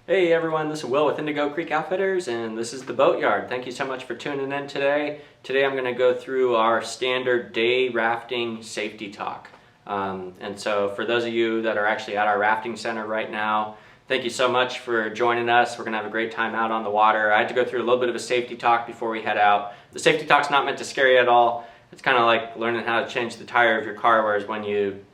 Hey everyone, this is Will with Indigo Creek Outfitters, and this is the Boatyard. Thank you so much for tuning in today. Today I'm going to go through our standard day rafting safety talk. And so for those of you that are actually at our rafting center right now, thank you so much for joining us. We're going to have a great time out on the water. I had to go through a little bit of a safety talk before we head out. The safety talk's not meant to scare you at all. It's kind of like learning how to change the tire of your car, whereas when you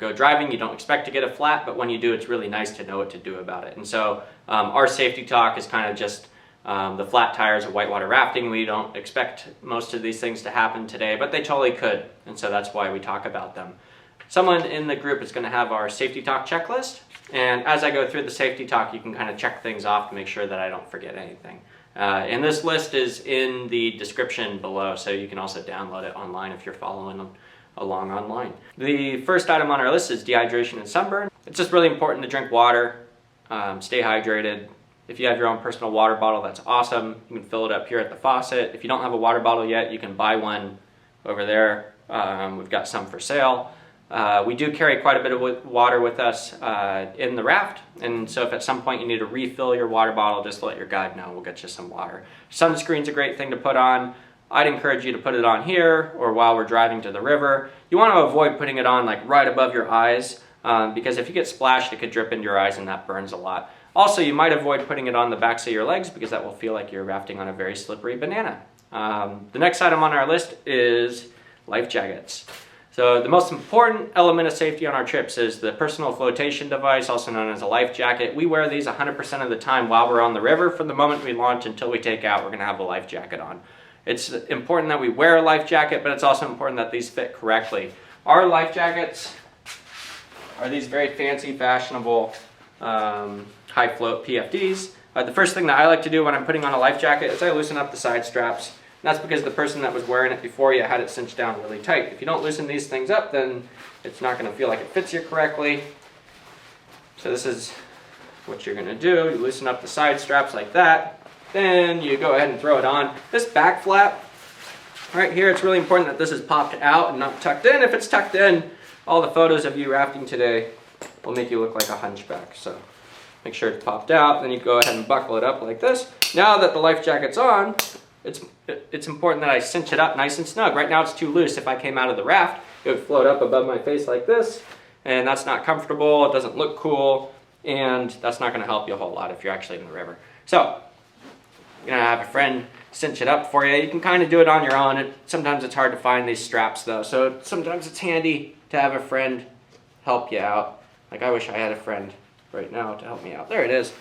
go driving, you don't expect to get a flat, but when you do, it's really nice to know what to do about it. And so our safety talk is kind of just the flat tires of whitewater rafting. We don't expect most of these things to happen today, but they totally could, and so that's why we talk about them. Someone in the group is going to have our safety talk checklist, and as I go through the safety talk, you can kind of check things off to make sure that I don't forget anything. And this list is in the description below, so you can also download it online if you're following them along online. The first item on our list is dehydration and sunburn. It's just really important to drink water, stay hydrated. If you have your own personal water bottle, that's awesome. You can fill it up here at the faucet. If you don't have a water bottle yet, you can buy one over there. We've got some for sale. We do carry quite a bit of water with us in the raft, and so if at some point you need to refill your water bottle, just let your guide know. We'll get you some water. Sunscreen's a great thing to put on. I'd encourage you to put it on here or while we're driving to the river. You want to avoid putting it on like right above your eyes because if you get splashed, it could drip into your eyes and that burns a lot. Also, you might avoid putting it on the backs of your legs because that will feel like you're rafting on a very slippery banana. The next item on our list is life jackets. So the most important element of safety on our trips is the personal flotation device, also known as a life jacket. We wear these 100% of the time while we're on the river. From the moment we launch until we take out, we're going to have a life jacket on. It's important that we wear a life jacket, but it's also important that these fit correctly. Our life jackets are these very fancy, fashionable, high float PFDs. The first thing that I like to do when I'm putting on a life jacket is I loosen up the side straps. And that's because the person that was wearing it before you had it cinched down really tight. If you don't loosen these things up, then it's not going to feel like it fits you correctly. So this is what you're going to do. You loosen up the side straps like that. Then you go ahead and throw it on. This back flap right here, it's really important that this is popped out and not tucked in. If it's tucked in, all the photos of you rafting today will make you look like a hunchback. So make sure it's popped out. Then you go ahead and buckle it up like this. Now that the life jacket's on, it's important that I cinch it up nice and snug. Right now it's too loose. If I came out of the raft, it would float up above my face like this, and that's not comfortable. It doesn't look cool, and that's not going to help you a whole lot if you're actually in the river. So you're going to have a friend cinch it up for you. You can kind of do it on your own. Sometimes it's hard to find these straps though, so sometimes it's handy to have a friend help you out. Like I wish I had a friend right now to help me out. There it is.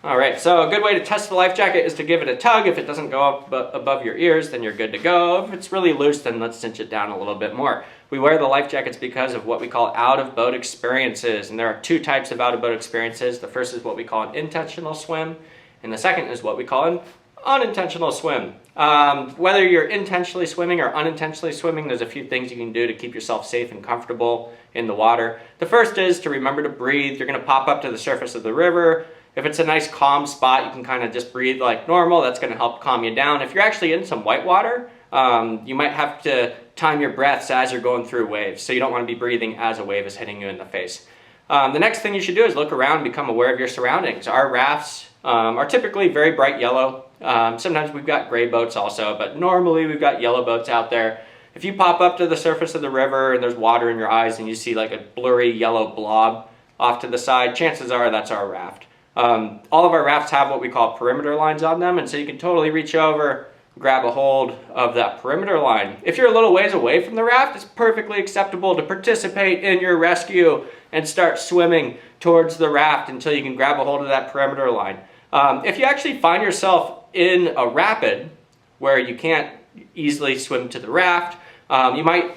Alright, so a good way to test the life jacket is to give it a tug. If it doesn't go up above your ears, then you're good to go. If it's really loose, then let's cinch it down a little bit more. We wear the life jackets because of what we call out-of-boat experiences, and there are two types of out-of-boat experiences. The first is what we call an intentional swim, and the second is what we call an unintentional swim. Whether you're intentionally swimming or unintentionally swimming, there's a few things you can do to keep yourself safe and comfortable in the water. The first is to remember to breathe. You're going to pop up to the surface of the river. If it's a nice calm spot, you can kind of just breathe like normal. That's going to help calm you down. If you're actually in some whitewater, you might have to time your breaths as you're going through waves. So you don't want to be breathing as a wave is hitting you in the face. The next thing you should do is look around and become aware of your surroundings. Our rafts are typically very bright yellow. Sometimes we've got gray boats also, but normally we've got yellow boats out there. If you pop up to the surface of the river and there's water in your eyes and you see like a blurry yellow blob off to the side, chances are that's our raft. All of our rafts have what we call perimeter lines on them, and so you can totally reach over, grab a hold of that perimeter line. If you're a little ways away from the raft, it's perfectly acceptable to participate in your rescue and start swimming towards the raft until you can grab a hold of that perimeter line. If you actually find yourself in a rapid where you can't easily swim to the raft, you might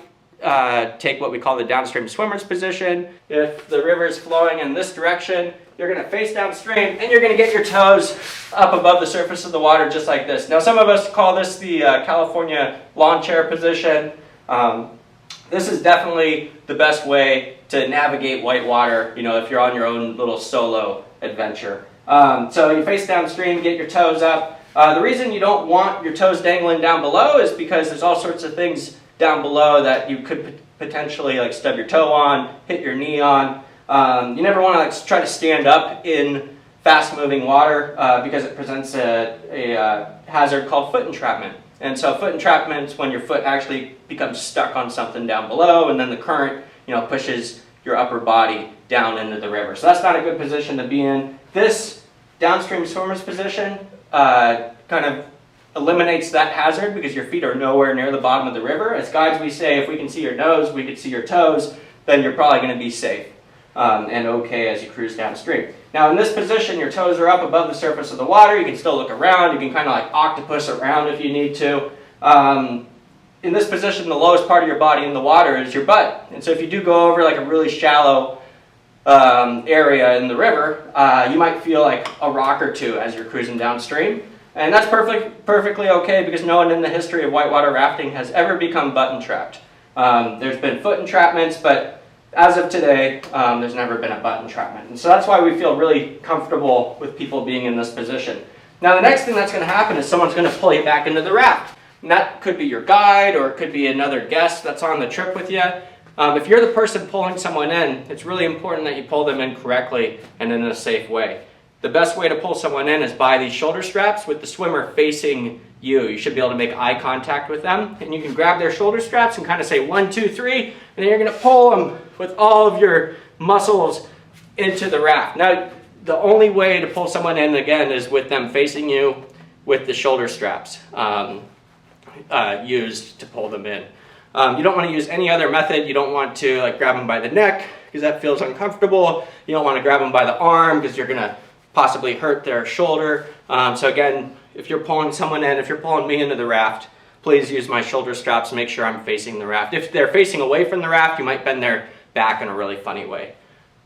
take what we call the downstream swimmer's position. If the river is flowing in this direction, you're going to face downstream and you're going to get your toes up above the surface of the water just like this. Now some of us call this the California lawn chair position. This is definitely the best way to navigate whitewater, you know, if you're on your own little solo adventure. So you face downstream, get your toes up. The reason you don't want your toes dangling down below is because there's all sorts of things down below that you could potentially like stub your toe on, hit your knee on. You never want to try to stand up in fast-moving water because it presents a hazard called foot entrapment. And so foot entrapment is when your foot actually becomes stuck on something down below, and then the current, pushes your upper body down into the river. So that's not a good position to be in. This downstream swimmer's position kind of eliminates that hazard because your feet are nowhere near the bottom of the river. As guides, we say if we can see your nose, we can see your toes, then you're probably going to be safe and okay as you cruise downstream. Now in this position, your toes are up above the surface of the water. You can still look around. You can kind of like octopus around if you need to. In this position, the lowest part of your body in the water is your butt. And so if you do go over like a really shallow area in the river, you might feel like a rock or two as you're cruising downstream. And that's perfectly okay because no one in the history of whitewater rafting has ever become butt entrapped. There's been foot entrapments, but as of today, there's never been a butt entrapment. And so that's why we feel really comfortable with people being in this position. Now the next thing that's going to happen is someone's going to pull you back into the raft. And that could be your guide or it could be another guest that's on the trip with you. If you're the person pulling someone in, it's really important that you pull them in correctly and in a safe way. The best way to pull someone in is by these shoulder straps with the swimmer facing you. You should be able to make eye contact with them, and you can grab their shoulder straps and kind of say 1, 2, 3, and then you're going to pull them with all of your muscles into the raft. Now, the only way to pull someone in, again, is with them facing you with the shoulder straps used to pull them in. You don't want to use any other method. You don't want to grab them by the neck because that feels uncomfortable. You don't want to grab them by the arm because you're going to possibly hurt their shoulder. So again, if you're pulling someone in, if you're pulling me into the raft, please use my shoulder straps to make sure I'm facing the raft. If they're facing away from the raft, you might bend their back in a really funny way.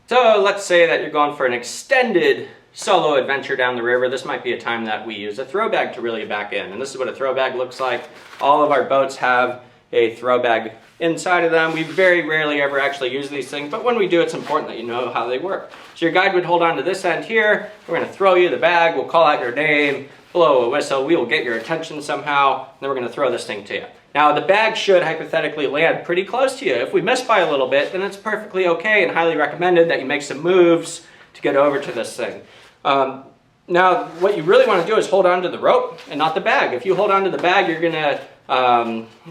So let's say that you're going for an extended solo adventure down the river. This might be a time that we use a throw bag to reel you back in. And this is what a throw bag looks like. All of our boats have a throw bag inside of them. We very rarely ever actually use these things, but when we do, it's important that you know how they work. So your guide would hold on to this end here. We're going to throw you the bag. We'll call out your name, blow a whistle. We will get your attention somehow, and then we're going to throw this thing to you. Now, the bag should hypothetically land pretty close to you. If we miss by a little bit, then it's perfectly okay and highly recommended that you make some moves to get over to this thing. Now, what you really want to do is hold on to the rope and not the bag. If you hold on to the bag, you're going to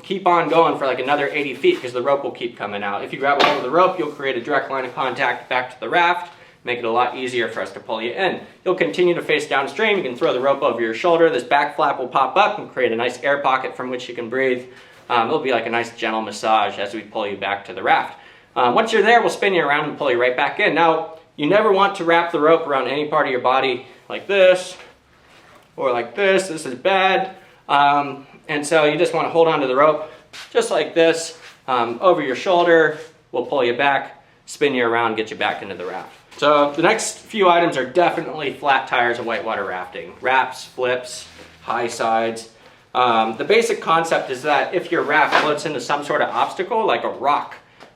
keep on going for like another 80 feet because the rope will keep coming out. If you grab a hold of the rope, you'll create a direct line of contact back to the raft, make it a lot easier for us to pull you in. You'll continue to face downstream. You can throw the rope over your shoulder. This back flap will pop up and create a nice air pocket from which you can breathe. It'll be like a nice gentle massage as we pull you back to the raft. Once you're there, we'll spin you around and pull you right back in. Now, you never want to wrap the rope around any part of your body like this or like this. This is bad. And so you just want to hold on to the rope just like this over your shoulder. We'll pull you back, spin you around, get you back into the raft. So the next few items are definitely flat tires of whitewater rafting. Wraps, flips, high sides. The basic concept is that if your raft floats into some sort of obstacle, like a rock,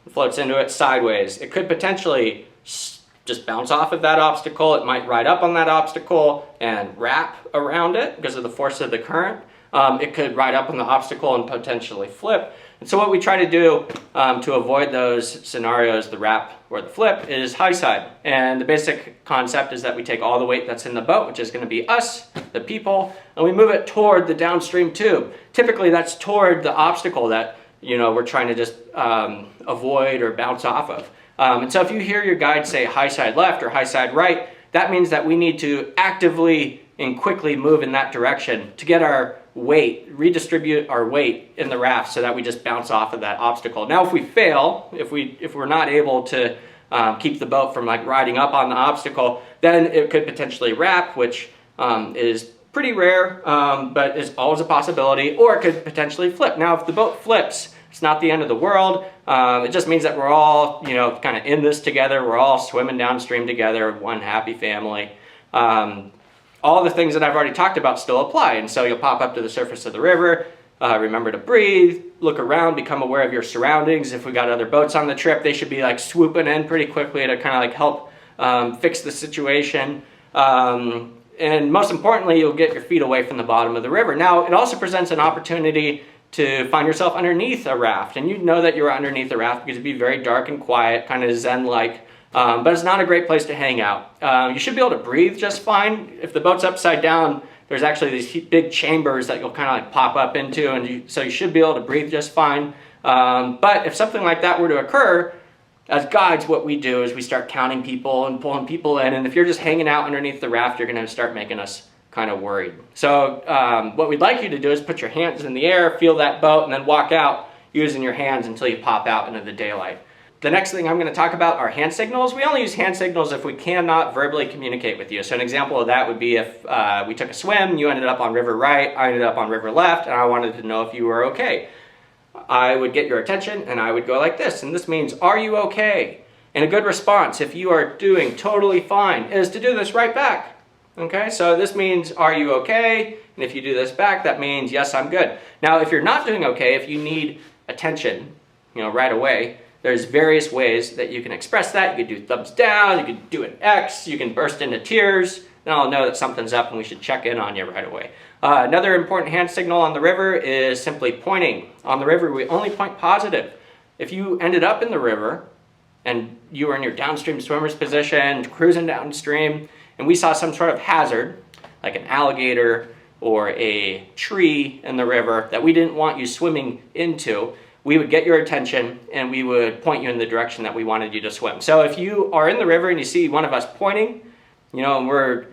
floats into it sideways, it could potentially just bounce off of that obstacle. It might ride up on that obstacle and wrap around it because of the force of the current. It could ride up on the obstacle and potentially flip. And so what we try to do to avoid those scenarios, the wrap or the flip, is high side. And the basic concept is that we take all the weight that's in the boat, which is going to be us, the people, and we move it toward the downstream tube. Typically that's toward the obstacle that we're trying to just avoid or bounce off of. And so if you hear your guide say high side left or high side right, that means that we need to actively and quickly move in that direction to get our weight, redistribute our weight in the raft so that we just bounce off of that obstacle. Now if we fail, if we're not able to keep the boat from riding up on the obstacle, then it could potentially wrap, which is pretty rare, but is always a possibility, or it could potentially flip. Now if the boat flips, it's not the end of the world. It just means that we're all, kind of in this together. We're all swimming downstream together, one happy family. All the things that I've already talked about still apply. And so you'll pop up to the surface of the river, remember to breathe, look around, become aware of your surroundings. If we got other boats on the trip, they should be swooping in pretty quickly to kind of help fix the situation. And most importantly, you'll get your feet away from the bottom of the river. Now, it also presents an opportunity to find yourself underneath a raft. And you'd know that you're underneath a raft because it'd be very dark and quiet, kind of zen-like but it's not a great place to hang out. You should be able to breathe just fine. If the boat's upside down, there's actually these big chambers that you'll kind of like pop up into, and so you should be able to breathe just fine. But if something like that were to occur, as guides, what we do is we start counting people and pulling people in, and if you're just hanging out underneath the raft, you're going to start making us kind of worried. So what we'd like you to do is put your hands in the air, feel that boat, and then walk out using your hands until you pop out into the daylight. The next thing I'm going to talk about are hand signals. We only use hand signals if we cannot verbally communicate with you. So an example of that would be if we took a swim, you ended up on river right, I ended up on river left, and I wanted to know if you were okay. I would get your attention and I would go like this, and this means, are you okay? And a good response, if you are doing totally fine, is to do this right back. Okay, so this means, are you okay? And if you do this back, that means, yes, I'm good. Now, if you're not doing okay, if you need attention, right away, there's various ways that you can express that. You could do thumbs down, you could do an X, you can burst into tears, then I'll know that something's up and we should check in on you right away. Another important hand signal on the river is simply pointing. On the river, we only point positive. If you ended up in the river and you were in your downstream swimmer's position, cruising downstream, and we saw some sort of hazard, like an alligator or a tree in the river that we didn't want you swimming into, we would get your attention and we would point you in the direction that we wanted you to swim. So if you are in the river and you see one of us pointing, and we're,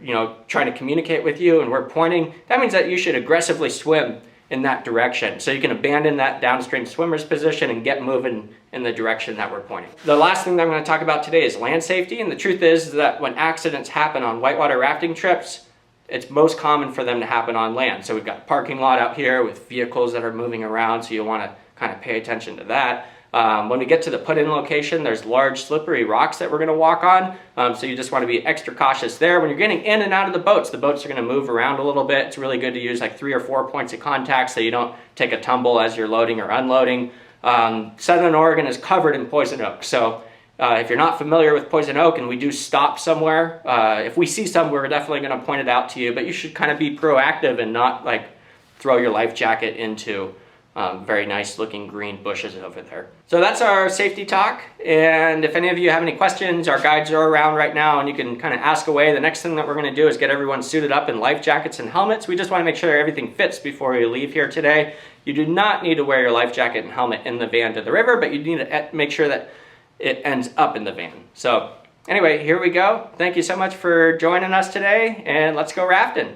trying to communicate with you and we're pointing, that means that you should aggressively swim in that direction. So you can abandon that downstream swimmer's position and get moving in the direction that we're pointing. The last thing that I'm going to talk about today is land safety. And the truth is that when accidents happen on whitewater rafting trips, it's most common for them to happen on land. So we've got a parking lot out here with vehicles that are moving around, so you'll want to kind of pay attention to that. When we get to the put-in location, there's large slippery rocks that we're going to walk on, so you just want to be extra cautious there. When you're getting in and out of the boats are going to move around a little bit. It's really good to use like 3 or 4 points of contact so you don't take a tumble as you're loading or unloading. Southern Oregon is covered in poison oak, so if you're not familiar with poison oak and we do stop somewhere, if we see some, we're definitely going to point it out to you, but you should kind of be proactive and not like throw your life jacket into very nice looking green bushes over there. So that's our safety talk, and if any of you have any questions, our guides are around right now and you can kind of ask away. The next thing that we're going to do is get everyone suited up in life jackets and helmets. We just want to make sure everything fits before you leave here today. You do not need to wear your life jacket and helmet in the van to the river, but you need to make sure that it ends up in the van. So anyway, here we go. Thank you so much for joining us today, and let's go rafting.